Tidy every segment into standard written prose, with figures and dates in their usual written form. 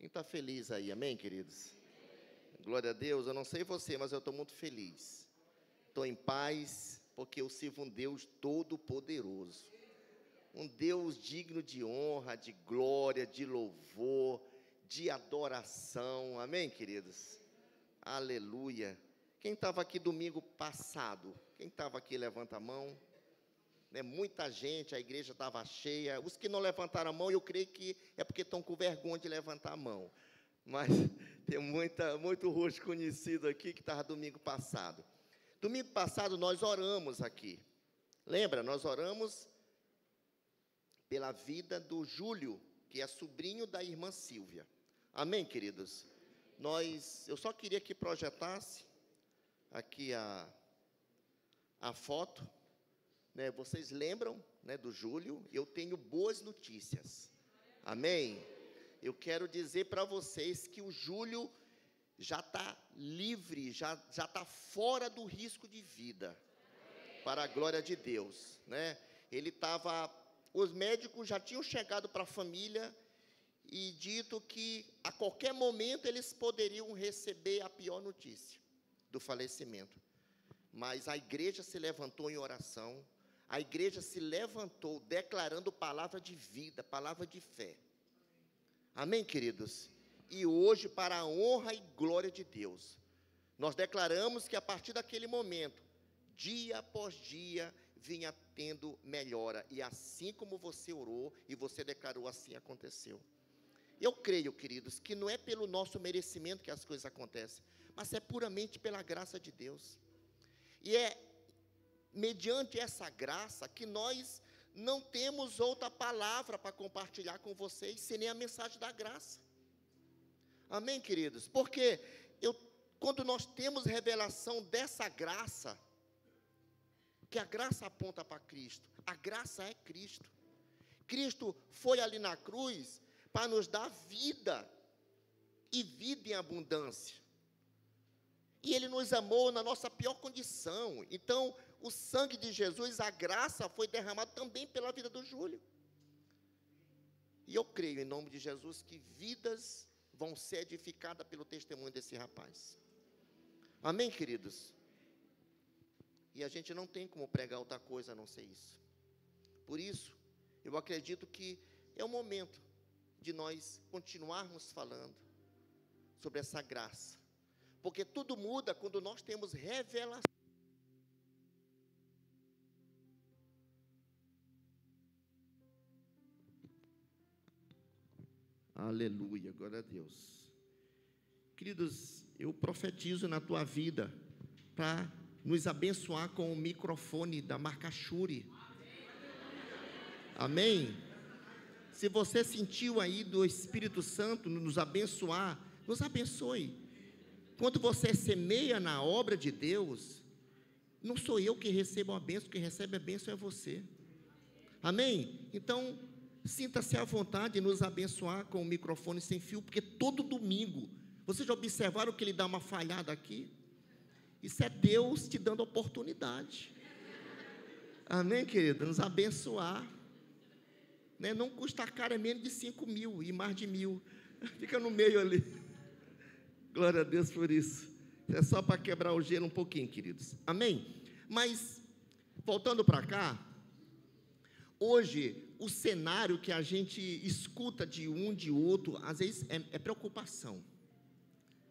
Quem está feliz aí, amém, queridos? Glória a Deus. Eu não sei você, mas eu estou muito feliz. Estou em paz, porque eu sirvo um Deus todo-poderoso. Um Deus digno de honra, de glória, de louvor, de adoração. Amém, queridos? Aleluia. Quem estava aqui domingo passado? Quem estava aqui, levanta a mão. Muita gente, a igreja estava cheia. Os que não levantaram a mão, eu creio que é porque estão com vergonha de levantar a mão. Mas tem muito rosto conhecido aqui que estava domingo passado. Domingo passado nós oramos aqui. Lembra? Nós oramos pela vida do Júlio, que é sobrinho da irmã Silvia. Amém, queridos? Eu só queria que projetasse aqui a foto. Vocês lembram, do Júlio? Eu tenho boas notícias. Amém? Eu quero dizer para vocês que o Júlio já está livre, já está fora do risco de vida, para a glória de Deus, os médicos já tinham chegado para a família e dito que a qualquer momento eles poderiam receber a pior notícia do falecimento. Mas a igreja se levantou em oração, a igreja se levantou declarando palavra de vida, palavra de fé. Amém, queridos? E hoje, para a honra e glória de Deus, nós declaramos que a partir daquele momento, dia após dia, vinha tendo melhora. E assim como você orou e você declarou, assim aconteceu. Eu creio, queridos, que não é pelo nosso merecimento que as coisas acontecem, mas é puramente pela graça de Deus. E é mediante essa graça que nós não temos outra palavra para compartilhar com vocês, senão a mensagem da graça. Amém, queridos? Porque quando nós temos revelação dessa graça, que a graça aponta para Cristo, a graça é Cristo. Cristo foi ali na cruz para nos dar vida, e vida em abundância. E Ele nos amou na nossa pior condição. Então, o sangue de Jesus, a graça, foi derramada também pela vida do Júlio. E eu creio, em nome de Jesus, que vidas vão ser edificadas pelo testemunho desse rapaz. Amém, queridos? E a gente não tem como pregar outra coisa a não ser isso. Por isso, eu acredito que é o momento de nós continuarmos falando sobre essa graça. Porque tudo muda quando nós temos revelação. Aleluia, glória a Deus. Queridos, eu profetizo na tua vida para nos abençoar com o microfone da marca Shure. Amém? Se você sentiu aí do Espírito Santo nos abençoar, nos abençoe. Quando você semeia na obra de Deus, não sou eu que recebo a bênção, quem recebe a bênção é você. Amém? Então, sinta-se à vontade de nos abençoar com o microfone sem fio, porque todo domingo, vocês já observaram que ele dá uma falhada aqui? Isso é Deus te dando oportunidade. Amém, querido? Nos abençoar. Não custa caro, é menos de 5.000 e mais de 1.000. Fica no meio ali. Glória a Deus por isso. É só para quebrar o gelo um pouquinho, queridos. Amém? Mas, voltando para cá, hoje, o cenário que a gente escuta de um, de outro, às vezes é preocupação.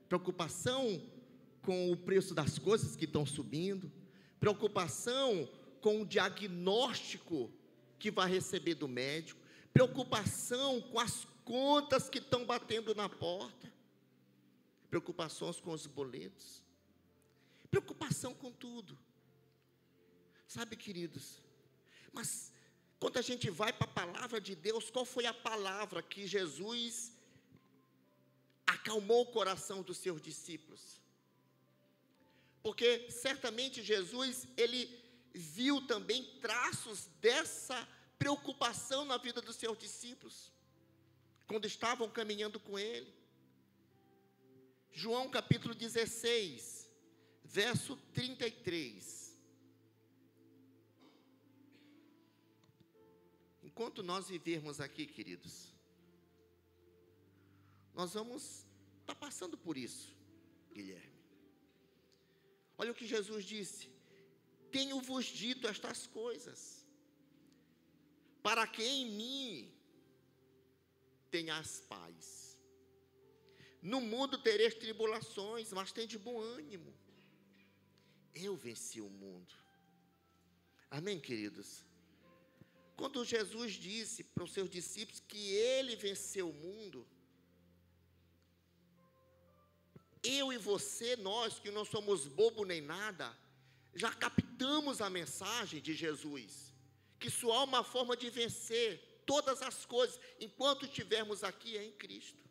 Preocupação com o preço das coisas que estão subindo. Preocupação com o diagnóstico que vai receber do médico. Preocupação com as contas que estão batendo na porta. Preocupações com os boletos. Preocupação com tudo. Sabe, queridos? Mas quando a gente vai para a palavra de Deus, qual foi a palavra que Jesus acalmou o coração dos seus discípulos? Porque certamente Jesus, ele viu também traços dessa preocupação na vida dos seus discípulos, quando estavam caminhando com ele. João capítulo 16, verso 33. Enquanto nós vivermos aqui, queridos, nós vamos estar passando por isso, Guilherme. Olha o que Jesus disse: tenho-vos dito estas coisas, para que em mim tenhas paz. No mundo tereis tribulações, mas tende bom ânimo. Eu venci o mundo. Amém, queridos? Quando Jesus disse para os seus discípulos que ele venceu o mundo, eu e você, nós que não somos bobo nem nada, já captamos a mensagem de Jesus, que só há uma forma de vencer todas as coisas, enquanto estivermos aqui, é em Cristo.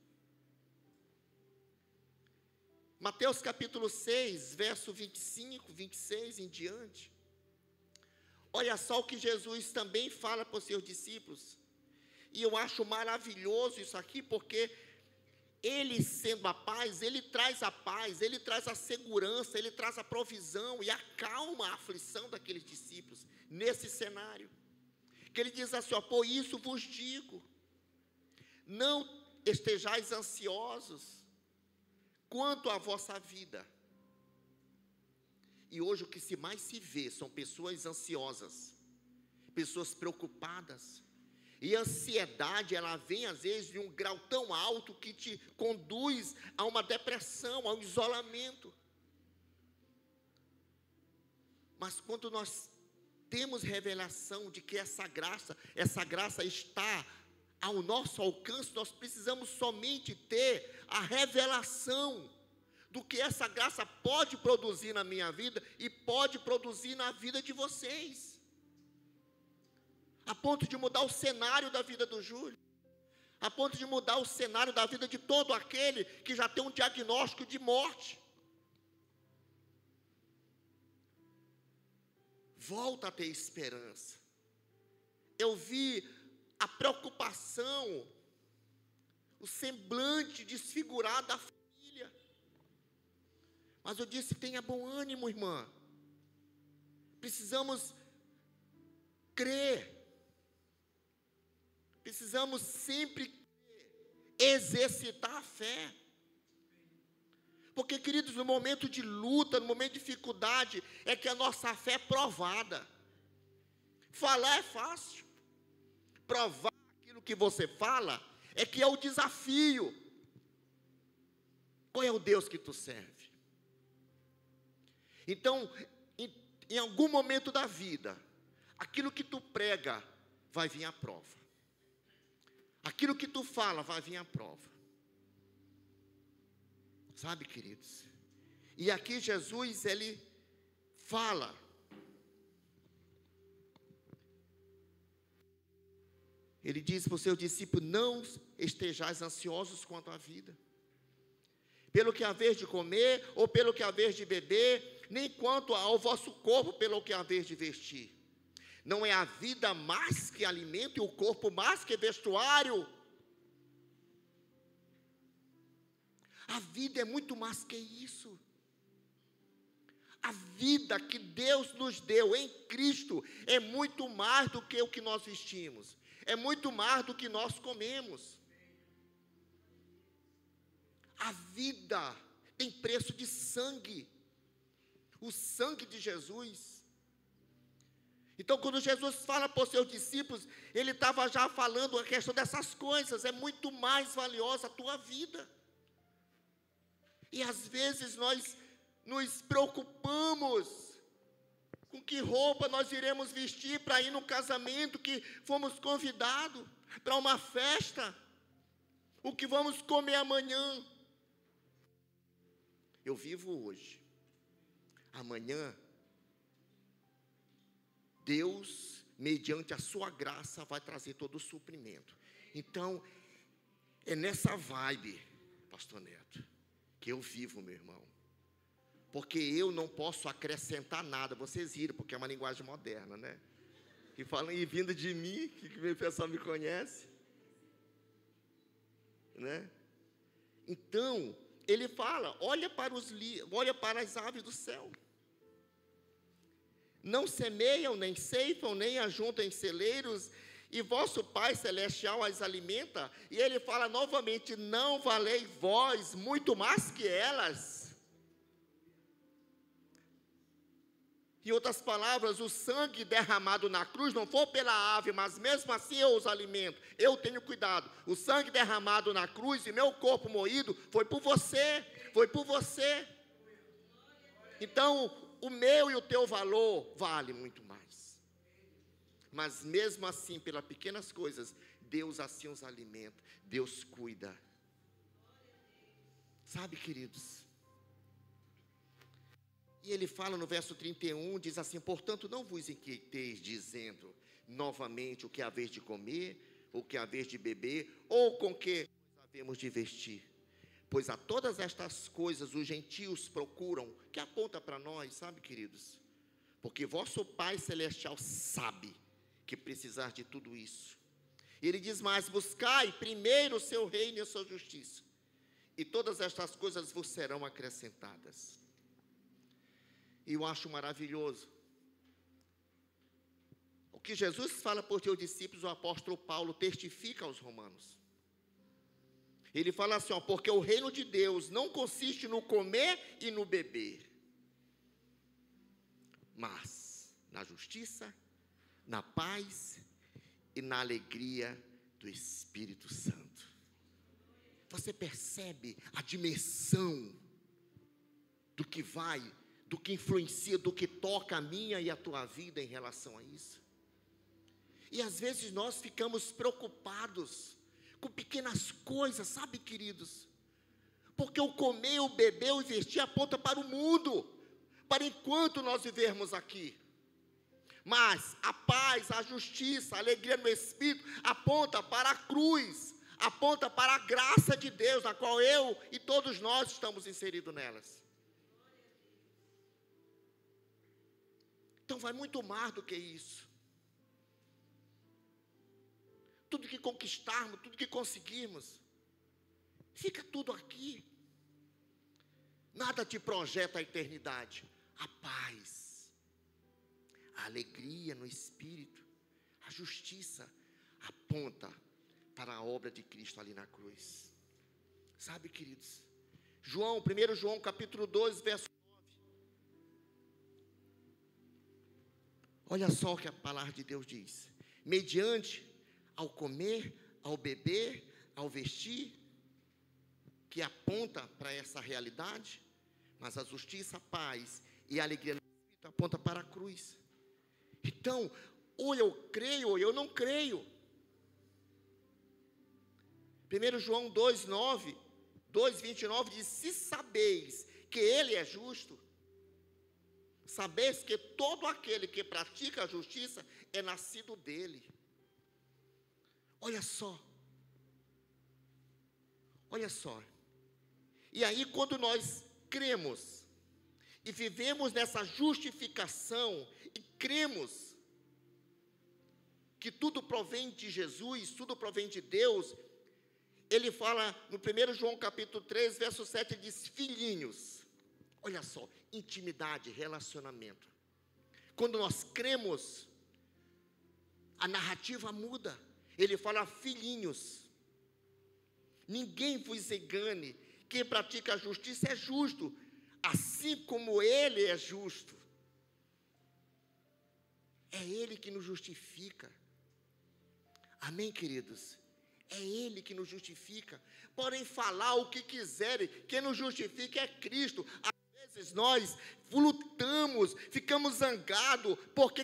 Mateus capítulo 6, verso 25, 26 em diante. Olha só o que Jesus também fala para os seus discípulos. E eu acho maravilhoso isso aqui, porque ele sendo a paz, ele traz a segurança, ele traz a provisão e acalma a aflição daqueles discípulos, nesse cenário. Que ele diz assim, ó, por isso vos digo, não estejais ansiosos quanto à vossa vida. E hoje o que mais se vê são pessoas ansiosas, pessoas preocupadas. E a ansiedade, ela vem às vezes de um grau tão alto que te conduz a uma depressão, a um isolamento. Mas quando nós temos revelação de que essa graça está ao nosso alcance, nós precisamos somente ter a revelação do que essa graça pode produzir na minha vida e pode produzir na vida de vocês, a ponto de mudar o cenário da vida do Júlio, a ponto de mudar o cenário da vida de todo aquele que já tem um diagnóstico de morte. Volta a ter esperança. Eu vi a preocupação, o semblante desfigurado da família. Mas eu disse, tenha bom ânimo, irmã. Precisamos crer. Precisamos sempre exercitar a fé. Porque, queridos, no momento de luta, no momento de dificuldade, é que a nossa fé é provada. Falar é fácil. Provar aquilo que você fala é que é o desafio. Qual é o Deus que tu serve? Então, em algum momento da vida, aquilo que tu prega, vai vir a prova. Aquilo que tu fala, vai vir a prova. Sabe, queridos? E aqui Jesus, ele fala. Ele diz para os seus discípulos, não estejais ansiosos quanto à vida, pelo que haver de comer, ou pelo que haver de beber, nem quanto ao vosso corpo, pelo que haver de vestir. Não é a vida mais que alimento, e o corpo mais que vestuário? A vida é muito mais que isso. A vida que Deus nos deu em Cristo é muito mais do que o que nós vestimos, é muito mais do que nós comemos. A vida tem preço de sangue, o sangue de Jesus. Então, quando Jesus fala para os seus discípulos, ele estava já falando a questão dessas coisas, é muito mais valiosa a tua vida. E às vezes nós nos preocupamos com que roupa nós iremos vestir para ir no casamento que fomos convidados, para uma festa, o que vamos comer amanhã. Eu vivo hoje. Amanhã, Deus, mediante a sua graça, vai trazer todo o suprimento. Então, é nessa vibe, pastor Neto, que eu vivo, meu irmão. Porque eu não posso acrescentar nada. Vocês riram, porque é uma linguagem moderna, né? E falam, e vindo de mim, que o pessoal me conhece, né? Então, ele fala, olha para as aves do céu. Não semeiam, nem ceifam, nem ajuntam em celeiros, e vosso Pai Celestial as alimenta. E ele fala novamente, não valei vós muito mais que elas? Em outras palavras, o sangue derramado na cruz não foi pela ave, mas mesmo assim eu os alimento. Eu tenho cuidado. O sangue derramado na cruz e meu corpo moído foi por você. Foi por você. Então, o meu e o teu valor vale muito mais. Mas mesmo assim, pelas pequenas coisas, Deus assim os alimenta. Deus cuida. Sabe, queridos? E ele fala no verso 31, diz assim, portanto, não vos inquieteis, dizendo novamente o que haver de comer, o que haver de beber, ou com que havemos de vestir. Pois a todas estas coisas os gentios procuram, que aponta para nós, sabe, queridos? Porque vosso Pai Celestial sabe que precisar de tudo isso. E ele diz mais, buscai primeiro o seu reino e a sua justiça, e todas estas coisas vos serão acrescentadas. E eu acho maravilhoso o que Jesus fala por seus discípulos, o apóstolo Paulo testifica aos romanos. Ele fala assim, porque o reino de Deus não consiste no comer e no beber, mas na justiça, na paz e na alegria do Espírito Santo. Você percebe a dimensão do que do que influencia, do que toca a minha e a tua vida em relação a isso? E às vezes nós ficamos preocupados com pequenas coisas, sabe, queridos? Porque o comer, o beber, o vestir aponta para o mundo, para enquanto nós vivermos aqui. Mas a paz, a justiça, a alegria no Espírito aponta para a cruz, aponta para a graça de Deus, na qual eu e todos nós estamos inseridos nelas. Então vai muito mais do que isso. Tudo que conquistarmos, tudo que conseguirmos, fica tudo aqui. Nada te projeta a eternidade. A paz, a alegria no Espírito, a justiça aponta para a obra de Cristo ali na cruz. Sabe, queridos? 1 João capítulo 2, verso 9. Olha só o que a palavra de Deus diz. Mediante ao comer, ao beber, ao vestir, que aponta para essa realidade, mas a justiça, a paz e a alegria no Espírito aponta para a cruz. Então, ou eu creio ou eu não creio. 1 João 2,9, 2,29 diz, se sabeis que Ele é justo, sabeis que todo aquele que pratica a justiça é nascido dEle. Olha só. Olha só. E aí, quando nós cremos e vivemos nessa justificação e cremos que tudo provém de Jesus, tudo provém de Deus, ele fala no 1 João capítulo 3, verso 7, ele diz, filhinhos. Olha só, intimidade, relacionamento. Quando nós cremos, a narrativa muda. Ele fala, filhinhos, ninguém vos engane, quem pratica a justiça é justo, assim como Ele é justo. É Ele que nos justifica. Amém, queridos? É Ele que nos justifica. Podem falar o que quiserem, quem nos justifica é Cristo. Às vezes nós lutamos, ficamos zangados, porque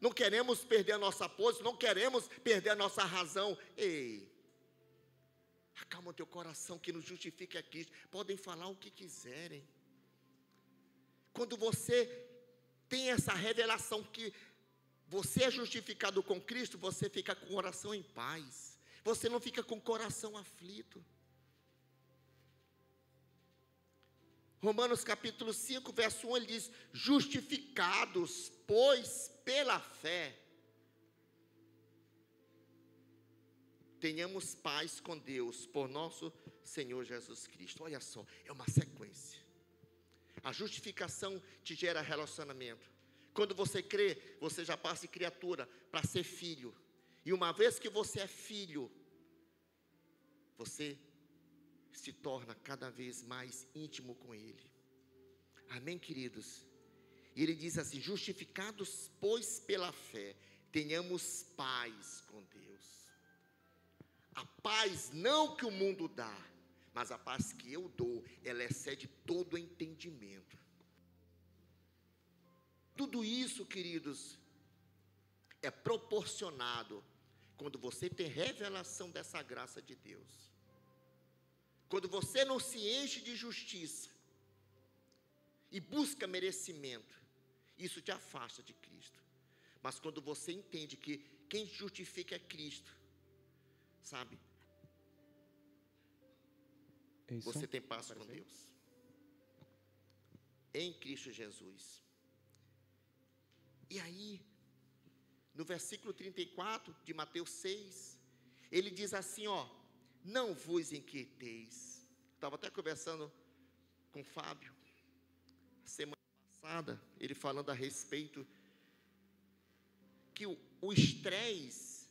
não queremos perder a nossa pose, não queremos perder a nossa razão. Ei, acalma o teu coração, que nos justifica é Cristo. Podem falar o que quiserem. Quando você tem essa revelação que você é justificado com Cristo, você fica com o coração em paz. Você não fica com o coração aflito. Romanos capítulo 5, verso 1, ele diz, justificados, pois, pela fé, tenhamos paz com Deus, por nosso Senhor Jesus Cristo. Olha só, é uma sequência. A justificação te gera relacionamento. Quando você crê, você já passa de criatura para ser filho. E uma vez que você é filho, você se torna cada vez mais íntimo com Ele. Amém, queridos? E ele diz assim: justificados, pois, pela fé, tenhamos paz com Deus. A paz não que o mundo dá, mas a paz que eu dou, ela excede todo entendimento. Tudo isso, queridos, é proporcionado quando você tem revelação dessa graça de Deus. Quando você não se enche de justiça e busca merecimento, isso te afasta de Cristo. Mas quando você entende que quem justifica é Cristo, sabe? Você tem paz com Deus. Em Cristo Jesus. E aí, no versículo 34 de Mateus 6, ele diz assim, ó: não vos inquieteis. Estava até conversando com o Fábio, semana passada, ele falando a respeito que o estresse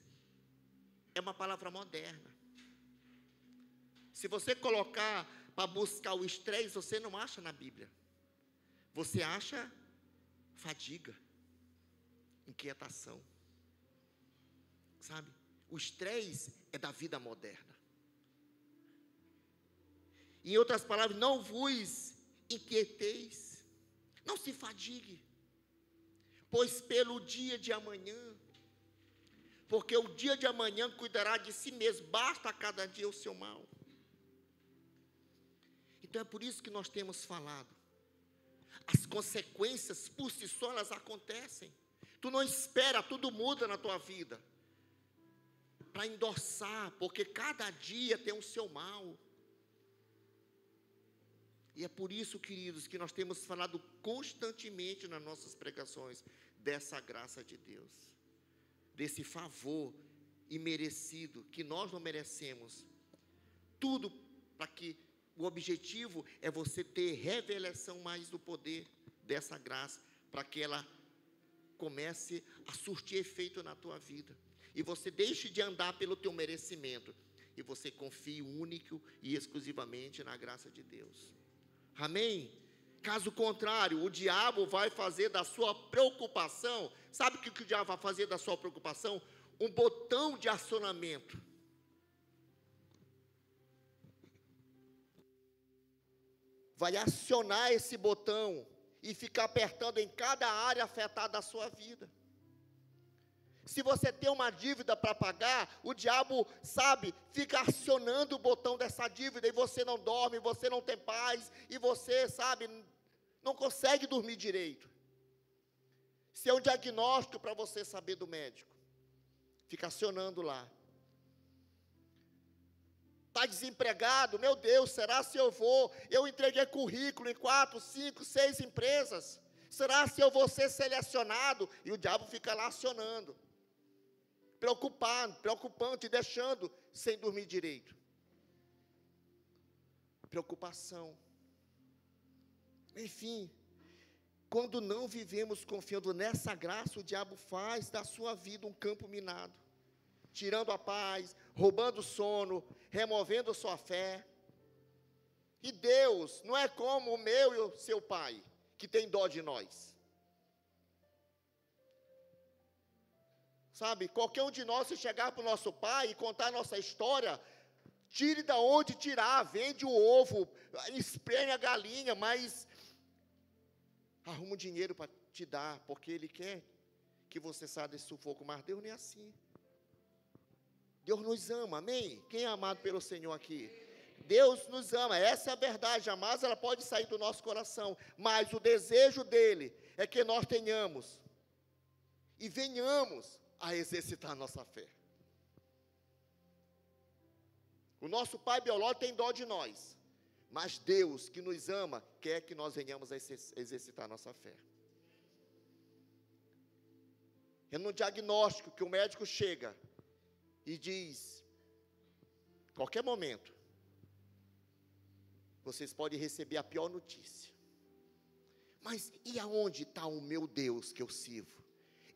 é uma palavra moderna. Se você colocar para buscar o estresse, você não acha na Bíblia. Você acha fadiga, inquietação. Sabe? O estresse é da vida moderna. Em outras palavras, não vos inquieteis, não se fadigue, pois pelo dia de amanhã, porque o dia de amanhã cuidará de si mesmo, basta a cada dia o seu mal. Então é por isso que nós temos falado, as consequências por si só elas acontecem. Tu não espera, tudo muda na tua vida para endossar, porque cada dia tem o seu mal. E é por isso, queridos, que nós temos falado constantemente nas nossas pregações dessa graça de Deus, desse favor imerecido que nós não merecemos. Tudo para que o objetivo é você ter revelação mais do poder dessa graça, para que ela comece a surtir efeito na tua vida. E você deixe de andar pelo teu merecimento, e você confie único e exclusivamente na graça de Deus. Amém? Caso contrário, o diabo vai fazer da sua preocupação, sabe o que o diabo vai fazer da sua preocupação? Um botão de acionamento. Vai acionar esse botão e ficar apertando em cada área afetada da sua vida. Se você tem uma dívida para pagar, o diabo, sabe, fica acionando o botão dessa dívida, e você não dorme, você não tem paz, e você, sabe, não consegue dormir direito. Se é um diagnóstico para você saber do médico, fica acionando lá. Está desempregado, meu Deus, será se eu vou? Eu entreguei currículo em 4, 5, 6 empresas. Será se eu vou ser selecionado? E o diabo fica lá acionando. Preocupando, te deixando sem dormir direito. Preocupação. Enfim, quando não vivemos confiando nessa graça, o diabo faz da sua vida um campo minado, tirando a paz, roubando o sono, removendo sua fé. E Deus não é como o meu e o seu pai, que tem dó de nós. Sabe, qualquer um de nós, se chegar para o nosso pai e contar a nossa história, tire da onde tirar, vende o ovo, espreme a galinha, mas arruma um dinheiro para te dar, porque ele quer que você saia desse sufoco. Mas Deus não é assim. Deus nos ama, amém? Quem é amado pelo Senhor aqui? Deus nos ama, essa é a verdade. Jamais ela pode sair do nosso coração, mas o desejo dele é que nós tenhamos e venhamos a exercitar a nossa fé. O nosso pai biológico tem dó de nós, mas Deus, que nos ama, quer que nós venhamos a exercitar a nossa fé. É no diagnóstico que o médico chega e diz: qualquer momento, vocês podem receber a pior notícia. Mas e aonde está o meu Deus que eu sirvo?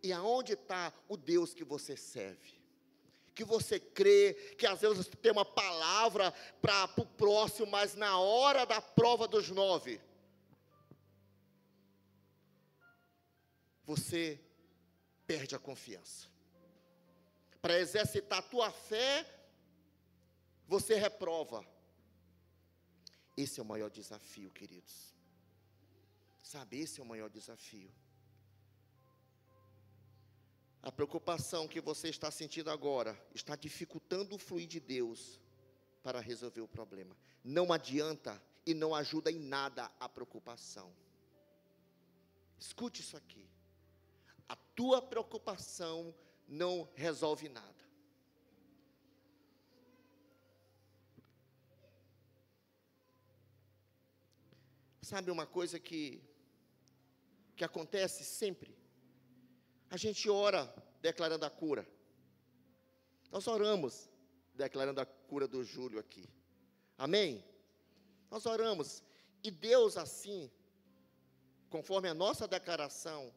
E aonde está o Deus que você serve? que você crê, que às vezes você tem uma palavra para o próximo, mas na hora da prova dos 9, você perde a confiança. Para exercitar a tua fé, você reprova. Esse é o maior desafio, queridos. Sabe, esse é o maior desafio. A preocupação que você está sentindo agora está dificultando o fluir de Deus para resolver o problema. Não adianta e não ajuda em nada a preocupação. Escute isso aqui. A tua preocupação não resolve nada. Sabe uma coisa que acontece sempre? A gente ora declarando a cura. Nós oramos declarando a cura do Júlio aqui. Amém? Nós oramos. E Deus assim, conforme a nossa declaração,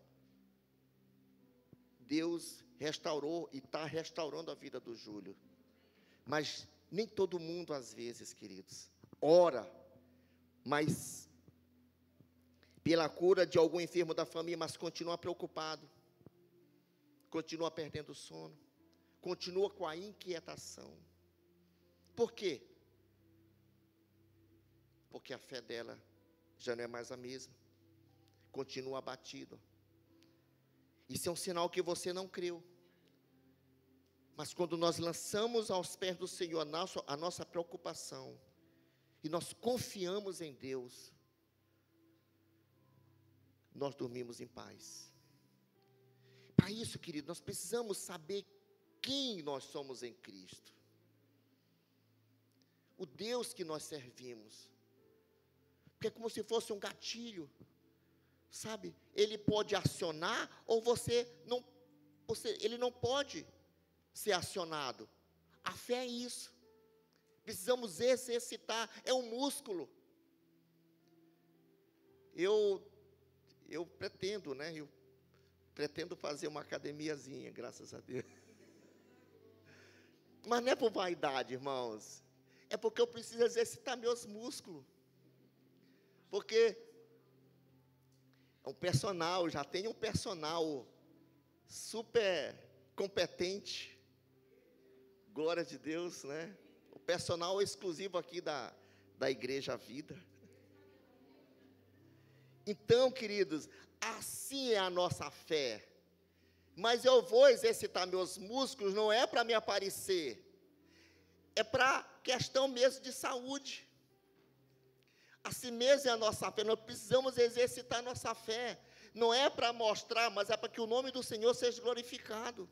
Deus restaurou e está restaurando a vida do Júlio. Mas nem todo mundo, às vezes, queridos, ora, mas pela cura de algum enfermo da família, mas continua preocupado, continua perdendo o sono, continua com a inquietação. Por quê? Porque a fé dela já não é mais a mesma, continua abatido. Isso é um sinal que você não creu. Mas quando nós lançamos aos pés do Senhor a nossa preocupação, e nós confiamos em Deus, nós dormimos em paz. Para isso, querido, nós precisamos saber quem nós somos em Cristo. O Deus que nós servimos. Porque é como se fosse um gatilho, sabe? Ele pode acionar ou ele não pode ser acionado. A fé é isso. Precisamos exercitar, é um músculo. Eu pretendo, eu pretendo fazer uma academiazinha, graças a Deus. Mas não é por vaidade, irmãos. É porque eu preciso exercitar meus músculos. Porque já tem um personal super competente. Glória de Deus, O personal exclusivo aqui da Igreja Vida. Então, queridos, assim é a nossa fé. Mas eu vou exercitar meus músculos, não é para me aparecer, é para questão mesmo de saúde. Assim mesmo é a nossa fé, nós precisamos exercitar a nossa fé. Não é para mostrar, mas é para que o nome do Senhor seja glorificado.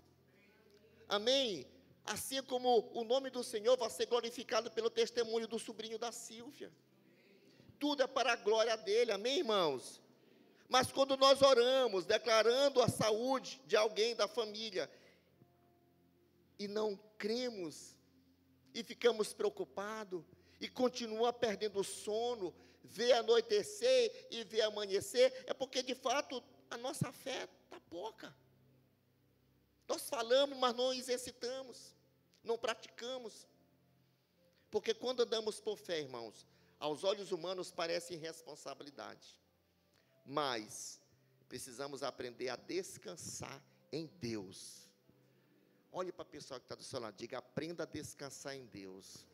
Amém? Assim como o nome do Senhor vai ser glorificado pelo testemunho do sobrinho da Sílvia. Tudo é para a glória dele, amém, irmãos? Mas quando nós oramos, declarando a saúde de alguém da família, e não cremos, e ficamos preocupados, e continua perdendo o sono, vê anoitecer e vê amanhecer, é porque de fato a nossa fé está pouca. Nós falamos, mas não exercitamos, não praticamos. Porque quando andamos por fé, irmãos, aos olhos humanos parece irresponsabilidade. Mas precisamos aprender a descansar em Deus. Olhe para a pessoa que está do seu lado, diga: aprenda a descansar em Deus.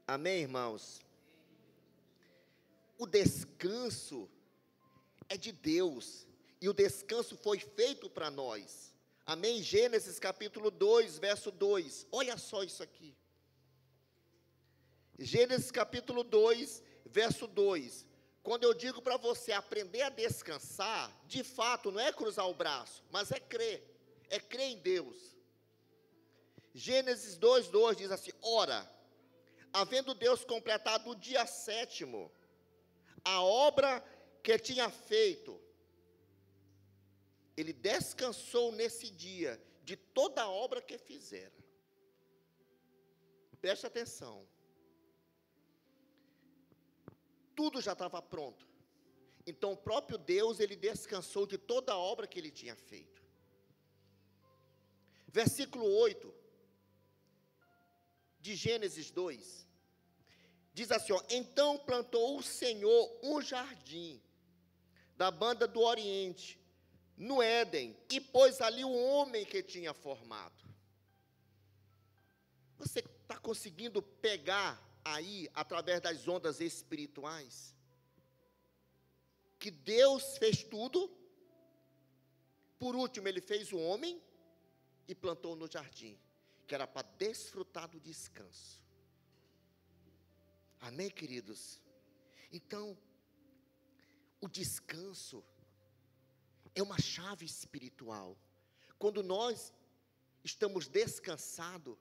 Amém, irmãos? O descanso é de Deus, e o descanso foi feito para nós. Amém? Gênesis capítulo 2, verso 2, olha só isso aqui. Gênesis capítulo 2, verso 2, quando eu digo para você aprender a descansar, de fato não é cruzar o braço, mas é crer em Deus. Gênesis 2, 2 diz assim: ora, havendo Deus completado o dia 7º, a obra que tinha feito, ele descansou nesse dia de toda a obra que fizera. Preste atenção. Tudo já estava pronto. Então, o próprio Deus, ele descansou de toda a obra que ele tinha feito. Versículo 8, de Gênesis 2, diz assim, ó, então plantou o Senhor um jardim da banda do Oriente, no Éden, e pôs ali o homem que tinha formado. Você está conseguindo pegar aí, através das ondas espirituais, que Deus fez tudo, por último ele fez o homem e plantou no jardim, que era para desfrutar do descanso. Amém, queridos? Então, o descanso é uma chave espiritual. Quando nós estamos descansados,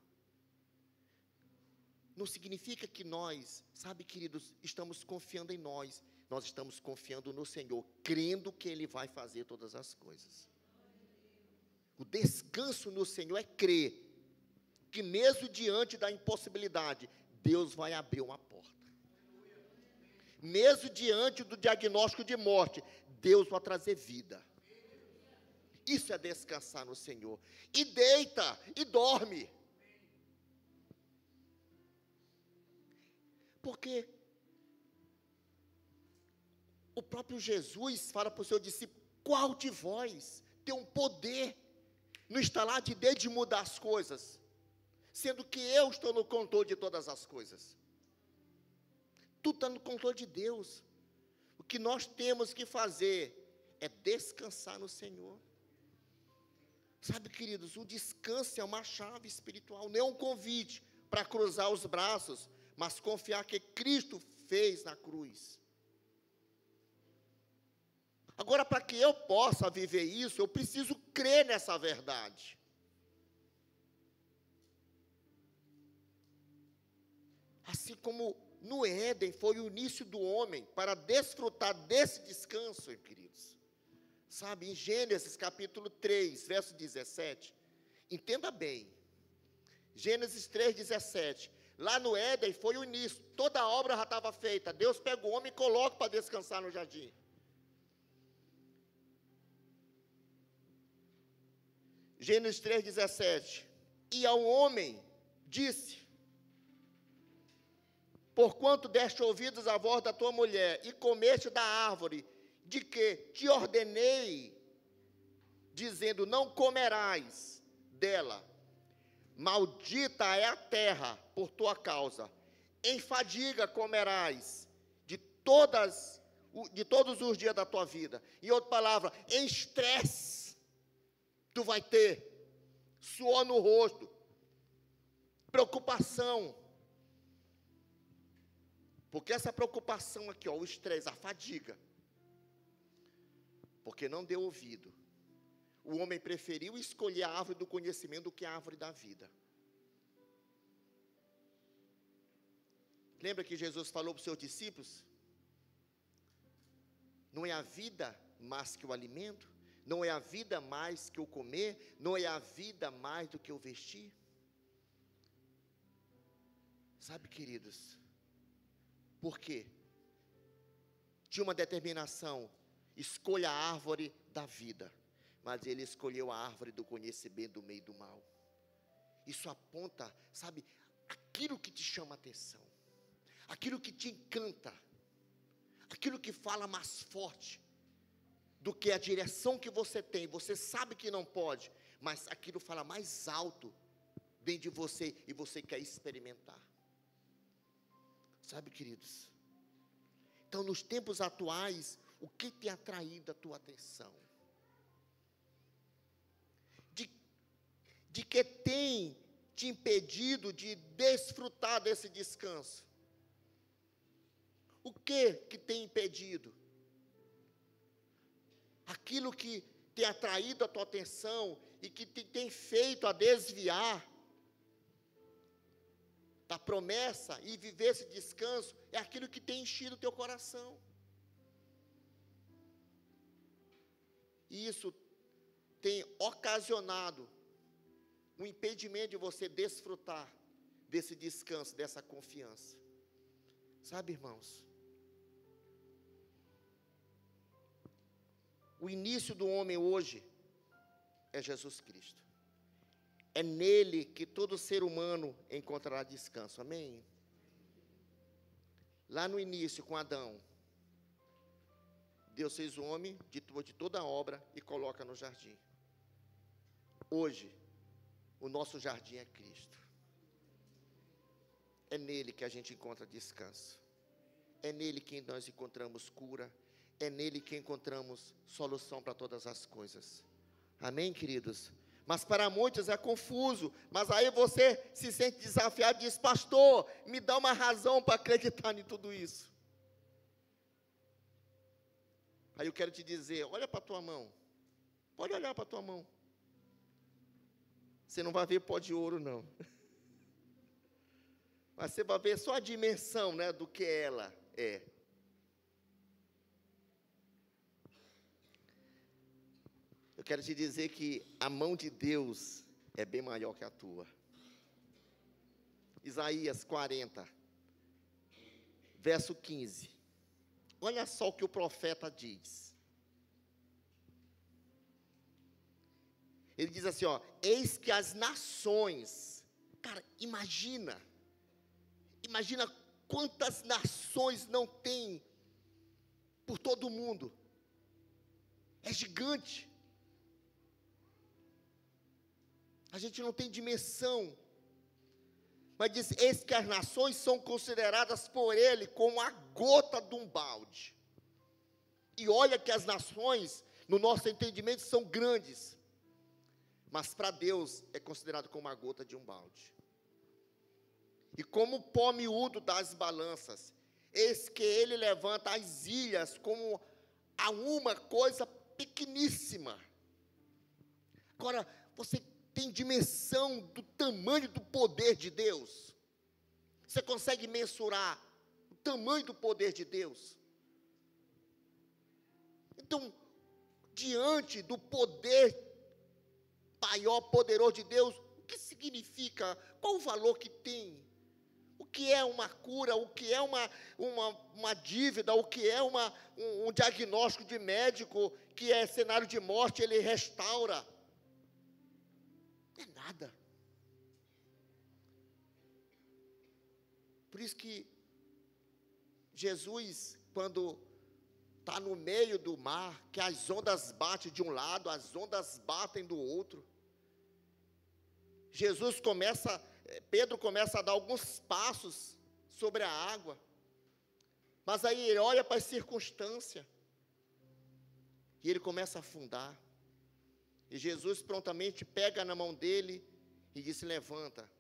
não significa que nós, sabe, queridos, estamos confiando em nós. Nós estamos confiando no Senhor, crendo que Ele vai fazer todas as coisas. O descanso no Senhor é crer que mesmo diante da impossibilidade, Deus vai abrir uma porta. Mesmo diante do diagnóstico de morte, Deus vai trazer vida. Isso é descansar no Senhor. E deita, e dorme. Porque o próprio Jesus fala para o seu discípulo, qual de vós tem um poder no estalar de dedo de mudar as coisas, sendo que eu estou no controle de todas as coisas. Tudo está no controle de Deus. O que nós temos que fazer é descansar no Senhor. Sabe, queridos, o descanso é uma chave espiritual, não é um convite para cruzar os braços, mas confiar que Cristo fez na cruz. Agora, para que eu possa viver isso, eu preciso crer nessa verdade. Assim como no Éden foi o início do homem para desfrutar desse descanso, queridos. Sabe, em Gênesis capítulo 3, verso 17, entenda bem, Gênesis 3, 17, lá no Éden foi o início, toda a obra já estava feita, Deus pega o homem e coloca para descansar no jardim. Gênesis 3, 17, e ao homem disse, porquanto deste ouvidos à voz da tua mulher, e comeste da árvore, de que te ordenei, dizendo, não comerás dela, maldita é a terra por tua causa, em fadiga comerás de todos os dias da tua vida. Em outra palavra, em estresse, tu vai ter suor no rosto, preocupação, porque essa preocupação aqui, ó, o estresse, a fadiga, porque não deu ouvido. O homem preferiu escolher a árvore do conhecimento do que a árvore da vida. Lembra que Jesus falou para os seus discípulos? Não é a vida mais que o alimento? Não é a vida mais que o comer? Não é a vida mais do que o vestir? Sabe, queridos, por quê? Tinha uma determinação, escolha a árvore da vida, mas ele escolheu a árvore do conhecimento do meio do mal. Isso aponta, sabe, aquilo que te chama a atenção, aquilo que te encanta, aquilo que fala mais forte do que a direção que você tem. Você sabe que não pode, mas aquilo fala mais alto dentro de você e você quer experimentar. Sabe, queridos? Então, nos tempos atuais, o que tem atraído a tua atenção? De que tem te impedido de desfrutar desse descanso? O que tem impedido? Aquilo que tem atraído a tua atenção e que te tem feito a desviar da promessa e viver esse descanso, é aquilo que tem enchido o teu coração. E isso tem ocasionado um impedimento de você desfrutar desse descanso, dessa confiança. Sabe, irmãos? O início do homem hoje é Jesus Cristo. É nele que todo ser humano encontrará descanso. Amém? Lá no início, com Adão, Deus fez o homem de toda a obra e coloca no jardim. Hoje, o nosso jardim é Cristo. É nele que a gente encontra descanso. É nele que nós encontramos cura. É nele que encontramos solução para todas as coisas. Amém, queridos? Mas para muitos é confuso. Mas aí você se sente desafiado e diz: pastor, me dá uma razão para acreditar em tudo isso. Aí eu quero te dizer, olha para a tua mão. Pode olhar para a tua mão. Você não vai ver pó de ouro, não. Mas você vai ver só a dimensão, né, do que ela é. Eu quero te dizer que a mão de Deus é bem maior que a tua. Isaías 40, verso 15. Olha só o que o profeta diz. Ele diz assim, ó: eis que as nações, cara, imagina quantas nações não tem por todo o mundo. É gigante. A gente não tem dimensão. Mas diz: eis que as nações são consideradas por ele como a gota de um balde. E olha que as nações, no nosso entendimento, são grandes. Mas para Deus é considerado como a gota de um balde. E como o pó miúdo das balanças, eis que ele levanta as ilhas como a uma coisa pequeníssima. Agora, você tem dimensão do tamanho do poder de Deus? Você consegue mensurar o tamanho do poder de Deus? Então, diante do poder maior, poderoso de Deus, o que significa? Qual o valor que tem? O que é uma cura? O que é uma dívida? O que é um diagnóstico de médico que é cenário de morte, ele restaura? Não é nada. Por isso que Jesus, quando está no meio do mar, que as ondas batem de um lado, as ondas batem do outro, Pedro começa a dar alguns passos sobre a água, mas aí ele olha para as circunstâncias, e ele começa a afundar, e Jesus prontamente pega na mão dele, e diz: levanta,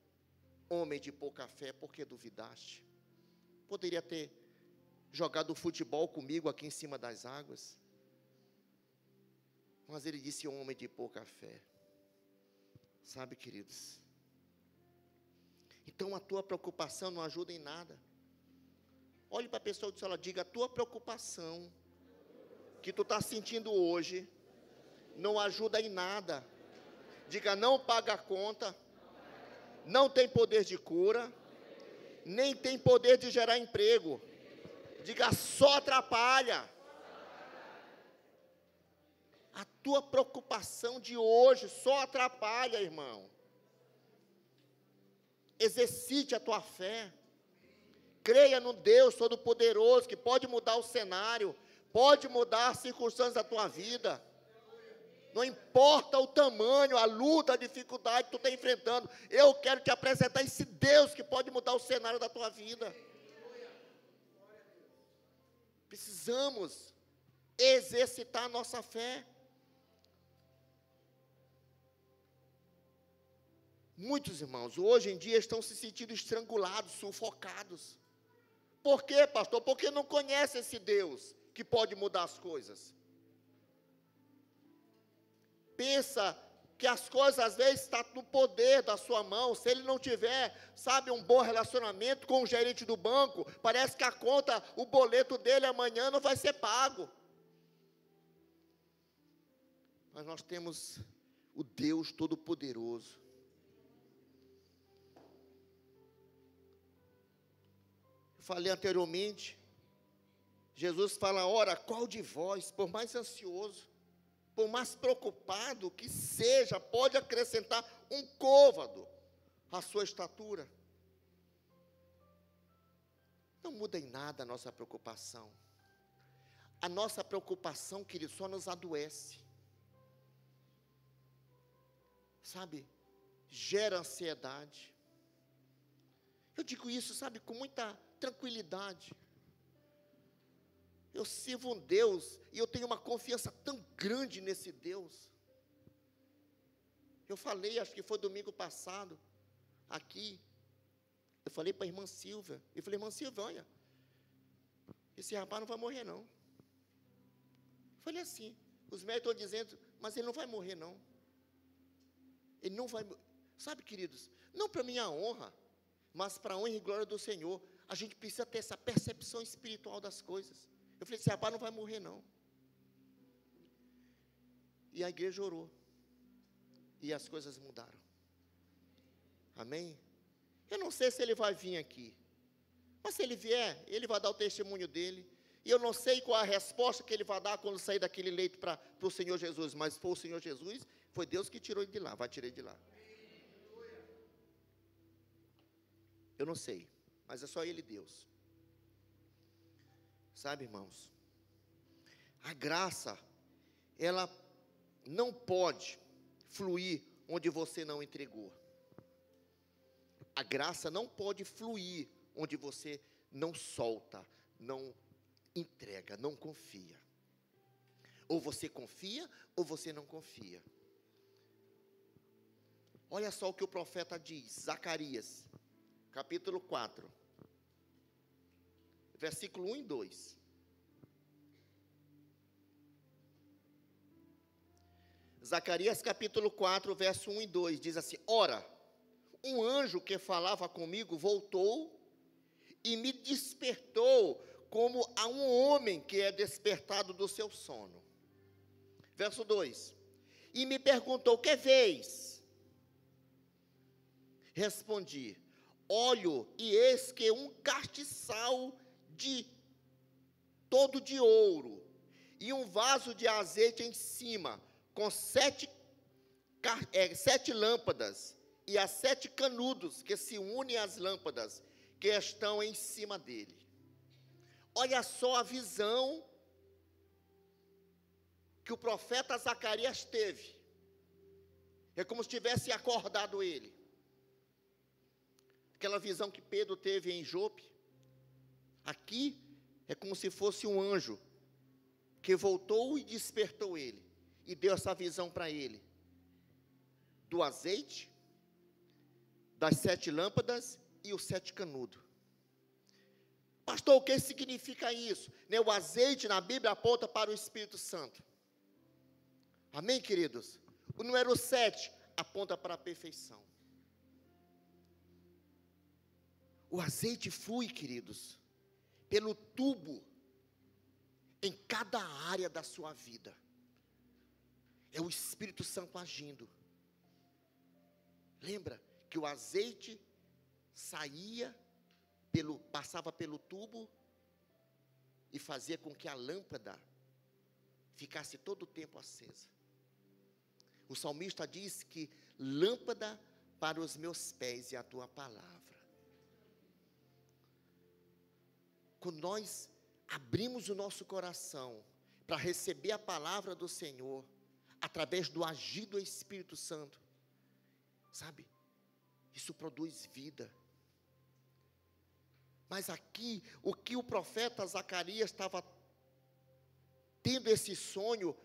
homem de pouca fé, por que duvidaste? Poderia ter jogado futebol comigo aqui em cima das águas, mas ele disse: homem de pouca fé. Sabe, queridos, então a tua preocupação não ajuda em nada. Olhe para a pessoa do seu lado, diga: a tua preocupação que tu está sentindo hoje não ajuda em nada. Diga: não paga a conta, não tem poder de cura, nem tem poder de gerar emprego. Diga: só atrapalha. A tua preocupação de hoje só atrapalha, irmão. Exercite a tua fé. Creia no Deus Todo-Poderoso, que pode mudar o cenário, pode mudar as circunstâncias da tua vida. Não importa o tamanho, a luta, a dificuldade que tu está enfrentando. Eu quero te apresentar esse Deus que pode mudar o cenário da tua vida. Precisamos exercitar a nossa fé. Muitos irmãos, hoje em dia, estão se sentindo estrangulados, sufocados. Por quê, pastor? Porque não conhece esse Deus que pode mudar as coisas. Pensa que as coisas às vezes estão no poder da sua mão. Se ele não tiver, sabe, um bom relacionamento com o gerente do banco, parece que a conta, o boleto dele amanhã não vai ser pago. Mas nós temos o Deus Todo-Poderoso. Falei anteriormente, Jesus fala: ora, qual de vós, por mais ansioso, por mais preocupado que seja, pode acrescentar um côvado à sua estatura. Não muda em nada a nossa preocupação. A nossa preocupação, querido, só nos adoece. Sabe? Gera ansiedade. Eu digo isso, sabe, com muita tranquilidade. Eu sirvo um Deus e eu tenho uma confiança tão grande nesse Deus. Eu falei, acho que foi domingo passado, aqui. Eu falei para a irmã Silvia. Eu falei, irmã Silvia, olha, esse rapaz não vai morrer, não. Eu falei assim, os médicos estão dizendo, mas ele não vai morrer, não. Ele não vai, sabe, queridos, não para minha honra, mas para a honra e glória do Senhor. A gente precisa ter essa percepção espiritual das coisas. Eu falei, esse rapaz não vai morrer, não. E a igreja orou. E as coisas mudaram. Amém? Eu não sei se ele vai vir aqui. Mas se ele vier, ele vai dar o testemunho dele. E eu não sei qual a resposta que ele vai dar quando sair daquele leito para o Senhor Jesus. Mas foi o Senhor Jesus, foi Deus que tirou ele de lá, vai tirar ele de lá. Eu não sei, mas é só ele e Deus. Sabe, irmãos, a graça, ela não pode fluir onde você não entregou. A graça não pode fluir onde você não solta, não entrega, não confia. Ou você confia, ou você não confia. Olha só o que o profeta diz, Zacarias, capítulo 4. Versículo 1 e 2. Zacarias capítulo 4, verso 1 e 2, diz assim: Ora, um anjo que falava comigo voltou e me despertou como a um homem que é despertado do seu sono. Verso 2. E me perguntou, que vês? Respondi, olho e eis que um castiçal todo de ouro, e um vaso de azeite em cima, com 7 lâmpadas, e as 7 canudos que se unem às lâmpadas, que estão em cima dele. Olha só a visão que o profeta Zacarias teve. É como se tivesse acordado ele. Aquela visão que Pedro teve em Jope. Aqui é como se fosse um anjo que voltou e despertou ele e deu essa visão para ele do azeite, das 7 lâmpadas e os 7 canudos. Pastor, o que significa isso? O azeite na Bíblia aponta para o Espírito Santo. Amém, queridos? O número 7 aponta para a perfeição. O azeite flui, queridos, pelo tubo, em cada área da sua vida. É o Espírito Santo agindo. Lembra que o azeite passava pelo tubo e fazia com que a lâmpada ficasse todo o tempo acesa. O salmista diz que lâmpada para os meus pés é a tua palavra. Quando nós abrimos o nosso coração para receber a palavra do Senhor, através do agir do Espírito Santo, sabe, isso produz vida. Mas aqui, o que o profeta Zacarias estava tendo esse sonho,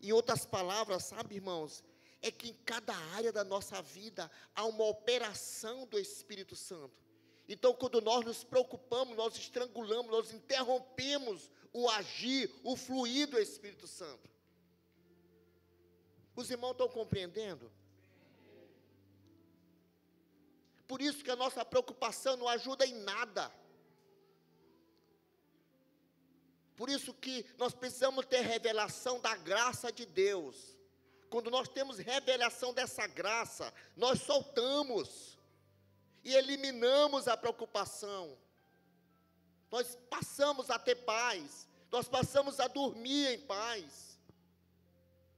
em outras palavras, sabe, irmãos, é que em cada área da nossa vida há uma operação do Espírito Santo. Então, quando nós nos preocupamos, nós estrangulamos, nós interrompemos o agir, o fluir do Espírito Santo. Os irmãos estão compreendendo? Por isso que a nossa preocupação não ajuda em nada. Por isso que nós precisamos ter revelação da graça de Deus. Quando nós temos revelação dessa graça, nós soltamos e eliminamos a preocupação. Nós passamos a ter paz, nós passamos a dormir em paz.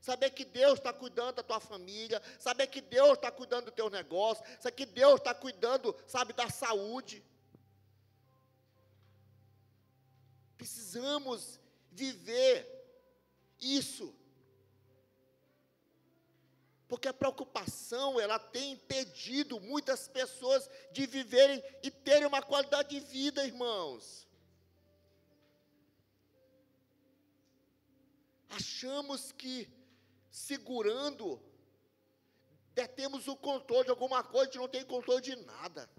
Saber que Deus está cuidando da tua família, saber que Deus está cuidando do teu negócio, saber que Deus está cuidando, sabe, da saúde. Precisamos viver isso. Porque a preocupação, ela tem impedido muitas pessoas de viverem e terem uma qualidade de vida, irmãos. Achamos que segurando, detemos o controle de alguma coisa, a gente não tem controle de nada.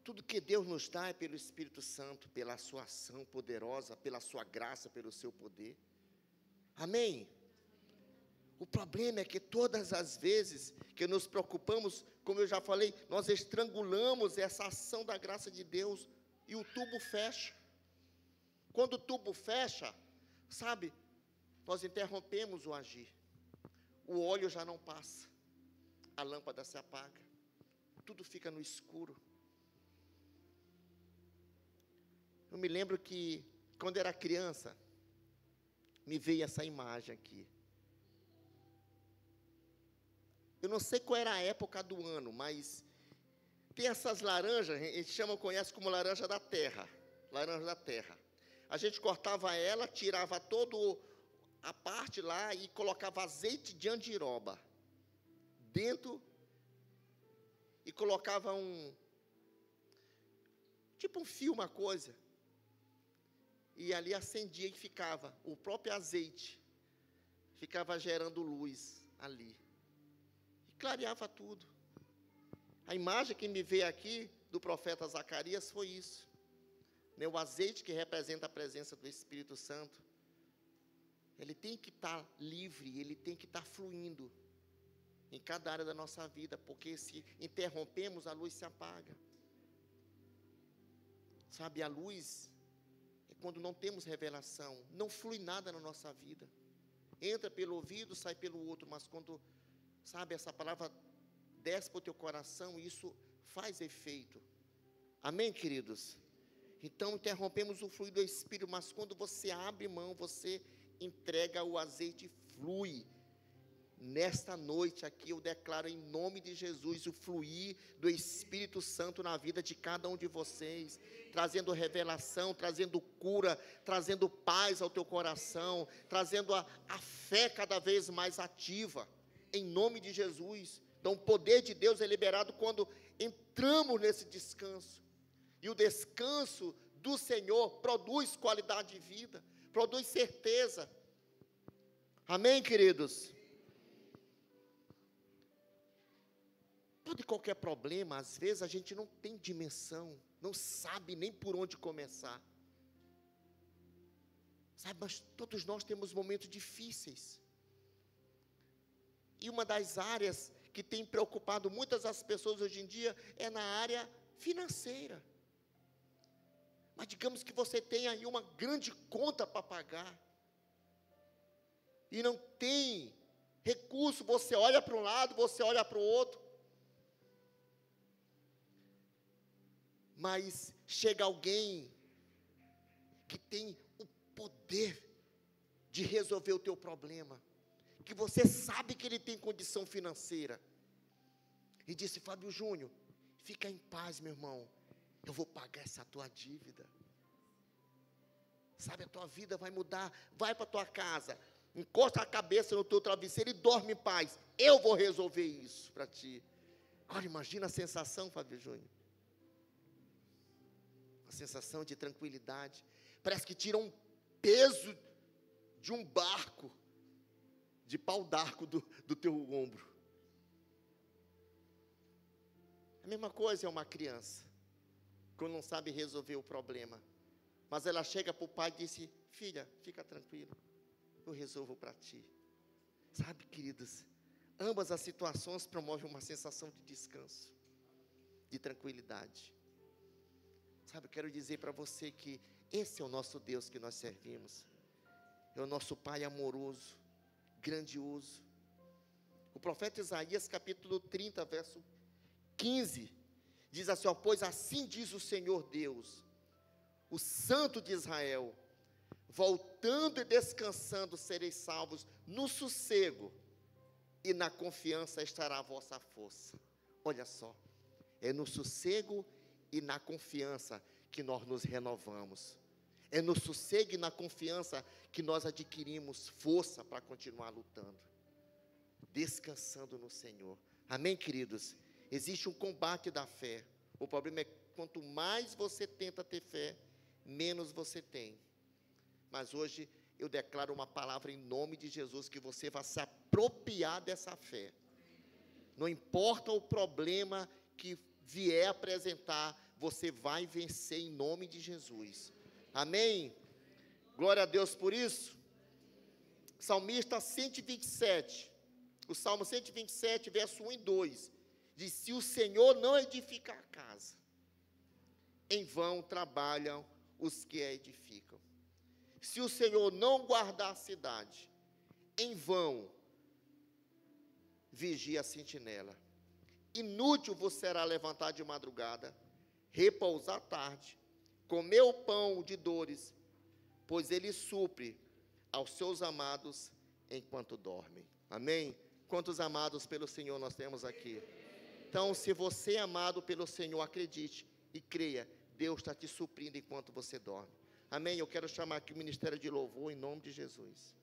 Tudo que Deus nos dá é pelo Espírito Santo, pela sua ação poderosa, pela sua graça, pelo seu poder. Amém? O problema é que todas as vezes que nos preocupamos, como eu já falei, nós estrangulamos essa ação da graça de Deus e o tubo fecha. Quando o tubo fecha, sabe, nós interrompemos o agir. O óleo já não passa, a lâmpada se apaga, tudo fica no escuro. Eu me lembro que, quando era criança, me veio essa imagem aqui. Eu não sei qual era a época do ano, mas tem essas laranjas, a gente conhece como laranja da terra. Laranja da terra. A gente cortava ela, tirava toda a parte lá e colocava azeite de andiroba dentro e colocava tipo um fio, uma coisa. E ali acendia e ficava, o próprio azeite ficava gerando luz ali. E clareava tudo. A imagem que me veio aqui do profeta Zacarias foi isso. Né? O azeite que representa a presença do Espírito Santo. Ele tem que estar livre, ele tem que estar fluindo em cada área da nossa vida, porque se interrompemos, a luz se apaga. Sabe, a luz é quando não temos revelação, não flui nada na nossa vida. Entra pelo ouvido, sai pelo outro, mas quando, sabe, essa palavra desce para o teu coração, isso faz efeito. Amém, queridos? Então, interrompemos o fluir do Espírito, mas quando você abre mão, você entrega o azeite e flui. Nesta noite aqui, eu declaro em nome de Jesus o fluir do Espírito Santo na vida de cada um de vocês, trazendo revelação, trazendo cura, trazendo paz ao teu coração, trazendo a fé cada vez mais ativa, em nome de Jesus. Então, o poder de Deus é liberado quando entramos nesse descanso. E o descanso do Senhor produz qualidade de vida, produz certeza. Amém, queridos? Todo e qualquer problema, às vezes a gente não tem dimensão, não sabe nem por onde começar. Sabe, mas todos nós temos momentos difíceis. E uma das áreas que tem preocupado muitas das pessoas hoje em dia é na área financeira. Mas digamos que você tem aí uma grande conta para pagar e não tem recurso, você olha para um lado, você olha para o outro, mas chega alguém que tem o poder de resolver o teu problema, que você sabe que ele tem condição financeira, e disse: Fábio Júnior, fica em paz, meu irmão, eu vou pagar essa tua dívida. Sabe, a tua vida vai mudar. Vai para a tua casa, encosta a cabeça no teu travesseiro e dorme em paz. Eu vou resolver isso para ti. Agora imagina a sensação, Fábio Júnior. A sensação de tranquilidade. Parece que tira um peso de um barco, de pau d'arco do teu ombro. A mesma coisa é uma criança, quando não sabe resolver o problema. Mas ela chega para o pai e diz: filha, fica tranquilo, eu resolvo para ti. Sabe, queridos, ambas as situações promovem uma sensação de descanso, de tranquilidade. Sabe, eu quero dizer para você que esse é o nosso Deus que nós servimos. É o nosso Pai amoroso, grandioso. O profeta Isaías, capítulo 30, verso 15, diz assim: ó, pois assim diz o Senhor Deus, o Santo de Israel, voltando e descansando, sereis salvos no sossego, e na confiança estará a vossa força. Olha só, é no sossego e na confiança que nós nos renovamos. É no sossego e na confiança que nós adquirimos força para continuar lutando, descansando no Senhor. Amém, queridos? Existe um combate da fé. O problema é que quanto mais você tenta ter fé, menos você tem. Mas hoje eu declaro uma palavra em nome de Jesus, que você vai se apropriar dessa fé. Não importa o problema que vier apresentar, você vai vencer em nome de Jesus. Amém? Glória a Deus por isso. Salmista 127, o Salmo 127, verso 1 e 2, diz: se o Senhor não edificar a casa, em vão trabalham os que a edificam. Se o Senhor não guardar a cidade, em vão vigia a sentinela. Inútil vos será levantar de madrugada, repousar à tarde, comer o pão de dores, pois ele supre aos seus amados enquanto dormem. Amém? Quantos amados pelo Senhor nós temos aqui? Então, se você é amado pelo Senhor, acredite e creia, Deus está te suprindo enquanto você dorme. Amém? Eu quero chamar aqui o ministério de louvor em nome de Jesus.